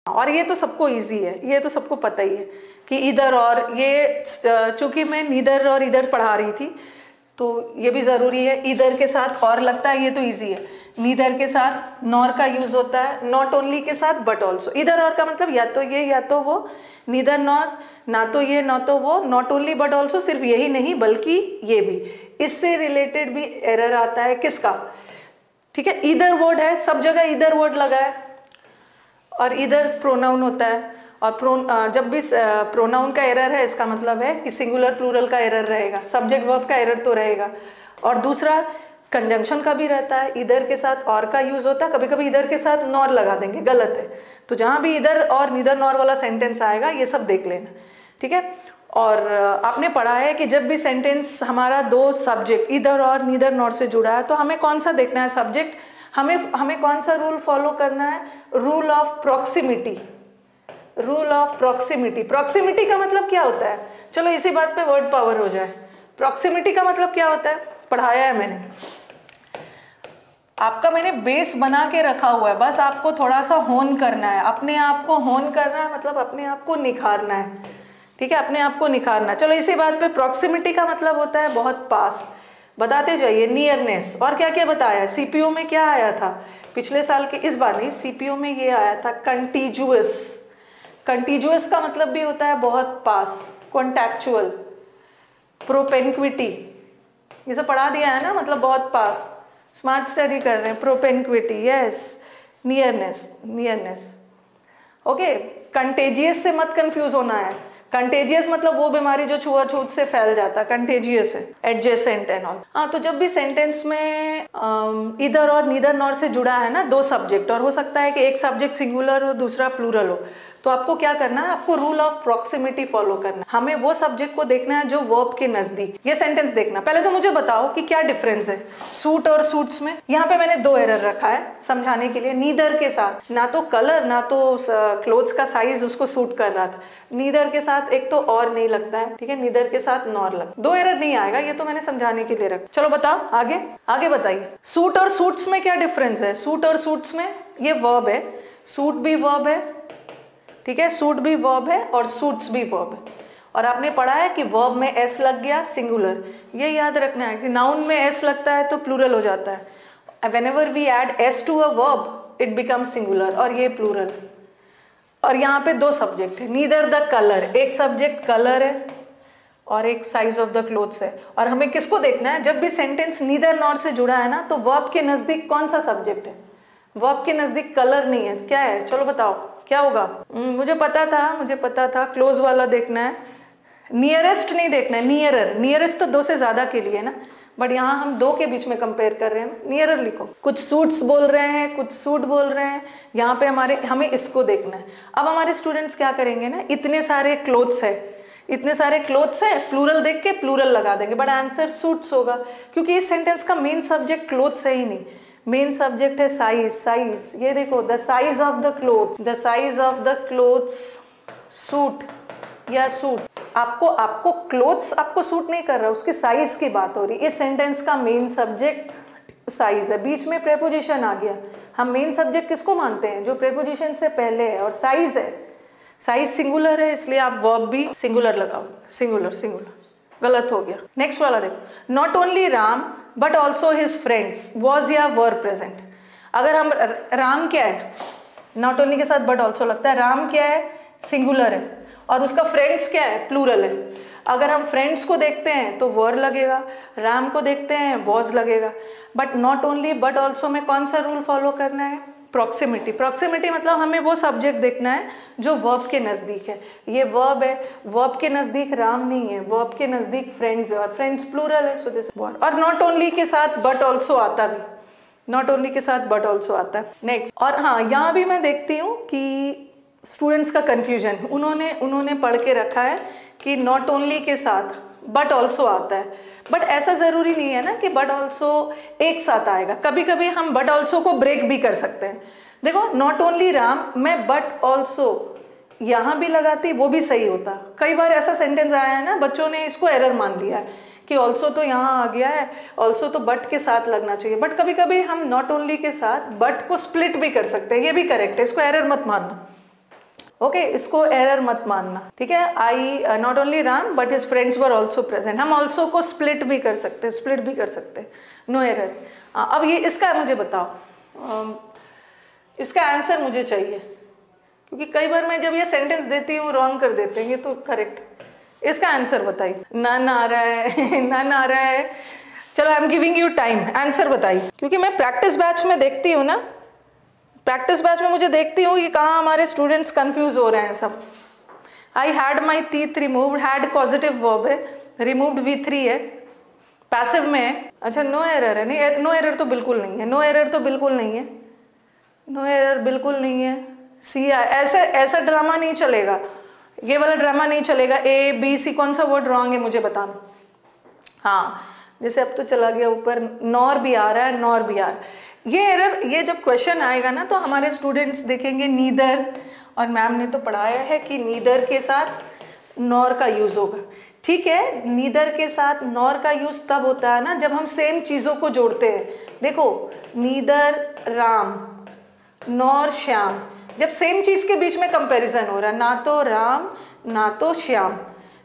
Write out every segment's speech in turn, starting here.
और ये तो सबको इजी है, ये तो सबको पता ही है कि इधर और, ये चूंकि मैं नीदर और इधर पढ़ा रही थी तो ये भी ज़रूरी है। इधर के साथ और लगता है, ये तो इजी है। नीदर के साथ नॉर का यूज़ होता है, नॉट ओनली के साथ बट ऑल्सो। इधर और का मतलब या तो ये या तो वो, नीदर नॉर, ना तो ये ना तो वो, नॉट ओनली बट ऑल्सो। सिर्फ यही नहीं बल्कि ये भी, इससे रिलेटेड भी एरर आता है किसका, ठीक है, इधर वर्ड है, सब जगह इधर वर्ड लगा है और इधर प्रोनाउन होता है। और जब भी प्रोनाउन का एरर है इसका मतलब है कि सिंगुलर प्लूरल का एरर रहेगा, सब्जेक्ट वर्ब का एरर तो रहेगा। और दूसरा कंजंक्शन का भी रहता है, इधर के साथ और का यूज़ होता है, कभी कभी इधर के साथ नॉर लगा देंगे, गलत है। तो जहाँ भी इधर और नीदर नॉर वाला सेंटेंस आएगा ये सब देख लेना, ठीक है। और आपने पढ़ा है कि जब भी सेंटेंस हमारा दो सब्जेक्ट इधर और नीदर नॉर से जुड़ा है तो हमें कौन सा देखना है सब्जेक्ट, हमें कौन सा रूल फॉलो करना है, rule of proximity. Rule of proximity, proximity का मतलब क्या होता है, चलो इसी बात पे वर्ड पावर हो जाए। प्रॉक्सिमिटी का मतलब क्या होता है, पढ़ाया है मैंने आपका, मैंने बेस बना के रखा हुआ है, बस आपको थोड़ा सा होन करना है, अपने आप को होन करना है, मतलब अपने आप को निखारना है, ठीक है, अपने आप को निखारना। चलो इसी बात पे, प्रॉक्सिमिटी का मतलब होता है बहुत पास, बताते जाइए, नियरनेस। और क्या क्या बताया, सीपीओ में क्या आया था पिछले साल के, इस बार नहीं, सीपीओ में ये आया था कंटीजुअस। कंटीजुअस का मतलब भी होता है बहुत पास, कॉन्टैक्चुअल, प्रोपेंक्विटी, ये सब पढ़ा दिया है ना, मतलब बहुत पास, स्मार्ट स्टडी कर रहे हैं, propinquity, yes, nearness, nearness, okay. Contagious से मत कंफ्यूज होना है, कंटेजियस मतलब वो बीमारी जो छुआछूत से फैल जाता है, कंटेजियस है, एडजेसेंट एंड ऑल। हाँ, तो जब भी सेंटेंस में इधर और नीदर नॉर से जुड़ा है ना दो सब्जेक्ट, और हो सकता है कि एक सब्जेक्ट सिंगुलर हो दूसरा प्लूरल हो, तो आपको क्या करना है, आपको रूल ऑफ प्रॉक्सिमिटी फॉलो करना है। हमें वो सब्जेक्ट को देखना है जो वर्ब के नजदीक। ये सेंटेंस देखना, पहले तो मुझे बताओ कि क्या डिफरेंस है सूट और सूट्स में। यहाँ पे मैंने दो एरर रखा है समझाने के लिए। नीदर के साथ ना तो कलर ना तो क्लोथ्स का साइज उसको सूट कर रहा था, नीदर के साथ एक तो और नहीं लगता है, ठीक है, नीदर के साथ नॉर लगता, दो एरर नहीं आएगा, ये तो मैंने समझाने के लिए रखा। चलो बताओ आगे, आगे बताइए, सूट और सूट्स में क्या डिफरेंस है। सूट और सूट्स में ये वर्ब है, सूट भी वर्ब है, ठीक है, सूट भी वर्ब है और सूट्स भी वर्ब है। और आपने पढ़ा है कि वर्ब में एस लग गया सिंगुलर, ये याद रखना है कि नाउन में एस लगता है तो प्लूरल हो जाता है। Whenever we add S to a verb it becomes singular, और ये प्लूरल। और यहाँ पे दो सब्जेक्ट है, नीदर द कलर, एक सब्जेक्ट कलर है और एक साइज ऑफ द क्लोथ्स है। और हमें किसको देखना है, जब भी सेंटेंस नीदर नॉर से जुड़ा है ना तो वर्ब के नजदीक कौन सा सब्जेक्ट है, वर्ब के नजदीक कलर नहीं है, क्या है, चलो बताओ क्या होगा। मुझे पता था क्लोज वाला देखना है, नियरेस्ट नहीं देखना है, नियरर, नियरेस्ट तो दो से ज्यादा के लिए ना, बट यहाँ हम दो के बीच में कंपेयर कर रहे हैं, नियरर लिखो। कुछ सूट्स बोल रहे हैं कुछ सूट बोल रहे हैं, यहाँ पे हमें इसको देखना है। अब हमारे स्टूडेंट्स क्या करेंगे ना, इतने सारे क्लोथ्स है, इतने सारे क्लोथ्स है, प्लूरल देख के प्लूरल लगा देंगे, बट आंसर सूट्स होगा, क्योंकि इस सेंटेंस का मेन सब्जेक्ट क्लोथ्स है ही नहीं, मेन सब्जेक्ट है साइज। साइज ये देखो, the size of the clothes, the size of the clothes suit या सूट। आपको क्लोथ्स आपको सूट नहीं कर रहा, उसकी साइज की बात हो रही। इस सेंटेंस का मेन सब्जेक्ट साइज है, बीच में प्रेपोजिशन आ गया। हम मेन सब्जेक्ट किसको मानते हैं, जो प्रेपोजिशन से पहले है, और साइज है, साइज सिंगुलर है, इसलिए आप वर्ब भी सिंगुलर लगाओ, सिंगुलर सिंगुलर, गलत हो गया। नेक्स्ट वाला देखो, not only Ram but also his friends was या वर प्रेजेंट। अगर हम राम क्या है, नॉट ओनली के साथ बट ऑल्सो लगता है, राम क्या है, सिंगुलर है, और उसका फ्रेंड्स क्या है, प्लूरल है। अगर हम फ्रेंड्स को देखते हैं तो वर लगेगा, राम को देखते हैं वॉज लगेगा। But not only but also में कौन सा रूल फॉलो करना है, प्रॉक्सिमिटी। प्रॉक्सिमिटी मतलब हमें वो सब्जेक्ट देखना है जो वर्ब के नज़दीक है। ये वर्ब है, वर्ब के नज़दीक राम नहीं है, वर्ब के नज़दीक फ्रेंड्स है, और फ्रेंड्स प्लूरल है, सो दिस वर्ब। और नॉट ओनली के साथ बट ऑल्सो आता भी, नॉट ओनली के साथ बट ऑल्सो आता है। नेक्स्ट, और हाँ यहाँ भी मैं देखती हूँ कि स्टूडेंट्स का कन्फ्यूजन, उन्होंने पढ़ के रखा है कि नॉट ओनली के साथ बट ऑल्सो आता है, बट ऐसा ज़रूरी नहीं है ना कि बट ऑल्सो एक साथ आएगा। कभी कभी हम बट ऑल्सो को ब्रेक भी कर सकते हैं। देखो, नॉट ओनली राम, मैं बट ऑल्सो यहाँ भी लगाती, वो भी सही होता। कई बार ऐसा सेंटेंस आया है ना, बच्चों ने इसको एरर मान लिया है कि ऑल्सो तो यहाँ आ गया है, ऑल्सो तो बट के साथ लगना चाहिए। बट कभी कभी हम नॉट ओनली के साथ बट को स्प्लिट भी कर सकते हैं, ये भी करेक्ट है, इसको एरर मत मानना। ओके इसको एरर मत मानना, ठीक है। I not only Ram but his friends were also present, हम ऑल्सो को स्प्लिट भी कर सकते हैं, स्प्लिट भी कर सकते हैं, नो एरर। अब ये इसका मुझे बताओ, इसका आंसर मुझे चाहिए, क्योंकि कई बार मैं जब ये सेंटेंस देती हूँ रॉन्ग कर देते हैं, ये तो करेक्ट। इसका आंसर बताइए। नन आ रहा है नन आ रहा है, चलो I am giving you time, answer बताइए। क्योंकि मैं प्रैक्टिस बैच में देखती हूँ ना, प्रैक्टिस बैच में मुझे देखती हूँ कि कहाँ हमारे स्टूडेंट्स कंफ्यूज हो रहे हैं सब। I had my teeth removed, had positive verb है, रिमूव्ड V3 है, पैसिव में है। अच्छा नो एरर है, नहीं नो एरर तो बिल्कुल नहीं है, नो एरर तो बिल्कुल नहीं है, नो एरर बिल्कुल नहीं है। सी ऐसा ड्रामा नहीं चलेगा, ये वाला ड्रामा नहीं चलेगा। ABC कौन सा वर्ड रॉन्ग है मुझे बताना। हाँ जैसे अब तो चला गया ऊपर, नॉर भी आ रहा है, नॉर भी आ रहा है। ये एरर, ये जब क्वेश्चन आएगा ना तो हमारे स्टूडेंट्स देखेंगे नीदर, और मैम ने तो पढ़ाया है कि नीदर के साथ नॉर का यूज होगा, ठीक है। नीदर के साथ नॉर का यूज तब होता है ना जब हम सेम चीजों को जोड़ते हैं। देखो नीदर राम नॉर श्याम, जब सेम चीज के बीच में कंपैरिजन हो रहा है, ना तो राम ना तो श्याम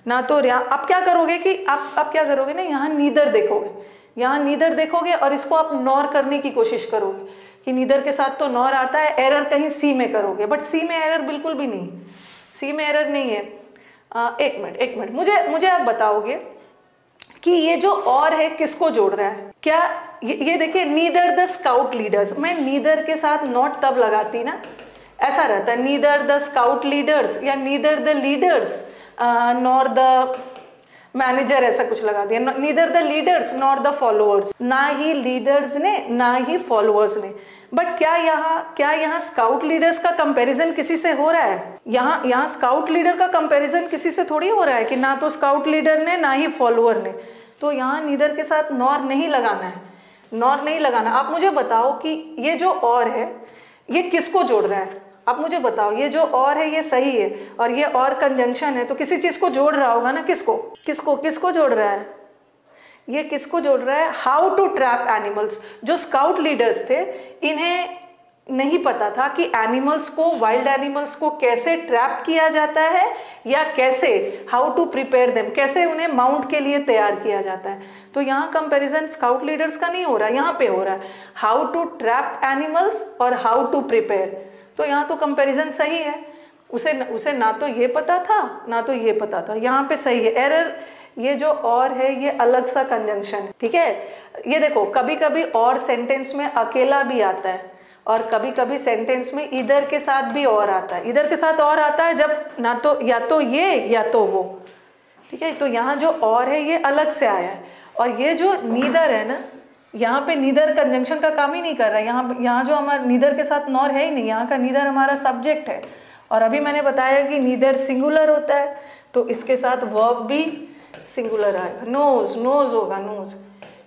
ना तो राम, अब क्या करोगे कि आप क्या करोगे ना, यहाँ नीदर देखोगे, यहाँ नीदर देखोगे और इसको आप नॉर करने की कोशिश करोगे कि नीदर के साथ तो नॉर आता है, एरर कहीं सी में करोगे, बट सी में एरर बिल्कुल भी नहीं, सी में एरर नहीं है। एक मिनट मुझे आप बताओगे कि ये जो और है किसको जोड़ रहा है। क्या ये देखिए, नीदर द स्काउट लीडर्स, मैं नीदर के साथ नॉट तब लगाती ना, ऐसा रहता है नीदर द स्काउट लीडर्स या neither the leaders nor the manager, ऐसा कुछ लगा दिया, neither the leaders nor the followers, ना ही लीडर्स ने ना ही फॉलोअर्स ने। बट क्या यहाँ स्काउट लीडर्स का कंपैरिजन किसी से हो रहा है? यहाँ स्काउट लीडर का कंपैरिजन किसी से थोड़ी हो रहा है कि ना तो स्काउट लीडर ने ना ही फॉलोअर ने, तो यहाँ नीदर के साथ नॉर नहीं लगाना है, नॉर नहीं लगाना। आप मुझे बताओ कि ये जो और है ये किसको जोड़ रहा है, आप मुझे बताओ। ये जो और है ये सही है और ये और कंजंक्शन है, तो किसी चीज को जोड़ रहा होगा ना, किसको जोड़ रहा है, ये किसको जोड़ रहा है? How to trap animals. जो स्काउट लीडर्स थे इन्हें नहीं पता था कि एनिमल्स को, वाइल्ड एनिमल्स को कैसे ट्रैप किया जाता है या कैसे, हाउ टू प्रिपेयर देम, कैसे उन्हें माउंट के लिए तैयार किया जाता है। तो यहाँ कंपैरिजन स्काउट लीडर्स का नहीं हो रहा है, यहाँ पे हो रहा है हाउ टू ट्रैप एनिमल्स और हाउ टू प्रिपेयर। तो यहाँ तो कंपैरिजन सही है, उसे ना तो ये पता था ना तो ये पता था, यहाँ पे सही है। एरर ये जो और है ये अलग सा कंजंक्शन है, ठीक है। ये देखो कभी कभी और सेंटेंस में अकेला भी आता है और कभी कभी सेंटेंस में इधर के साथ भी और आता है। इधर के साथ और आता है जब ना तो या तो ये या तो वो, ठीक है। तो यहाँ जो और है ये अलग से आया है, और ये जो नीदर है ना, यहाँ पे नीदर कंजंक्शन का काम ही नहीं कर रहा है। यहाँ जो हमारा नीदर के साथ नॉर है ही नहीं, यहाँ का नीदर हमारा सब्जेक्ट है। और अभी मैंने बताया कि नीदर सिंगुलर होता है तो इसके साथ वर्ब भी सिंगुलर आएगा, नोज होगा, नोज।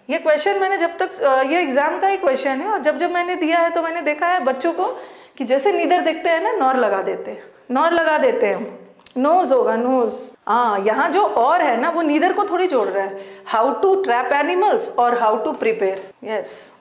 ये क्वेश्चन मैंने जब तक, ये एग्जाम का ही क्वेश्चन है, और जब मैंने दिया है तो मैंने देखा है बच्चों को कि जैसे नीदर देखते हैं ना, नॉर लगा देते हैं, नोज होगा, नोज। हाँ, यहाँ जो और है ना वो नीदर को थोड़ी जोड़ रहा है, हाउ टू ट्रैप एनिमल्स और हाउ टू प्रिपेयर। यस।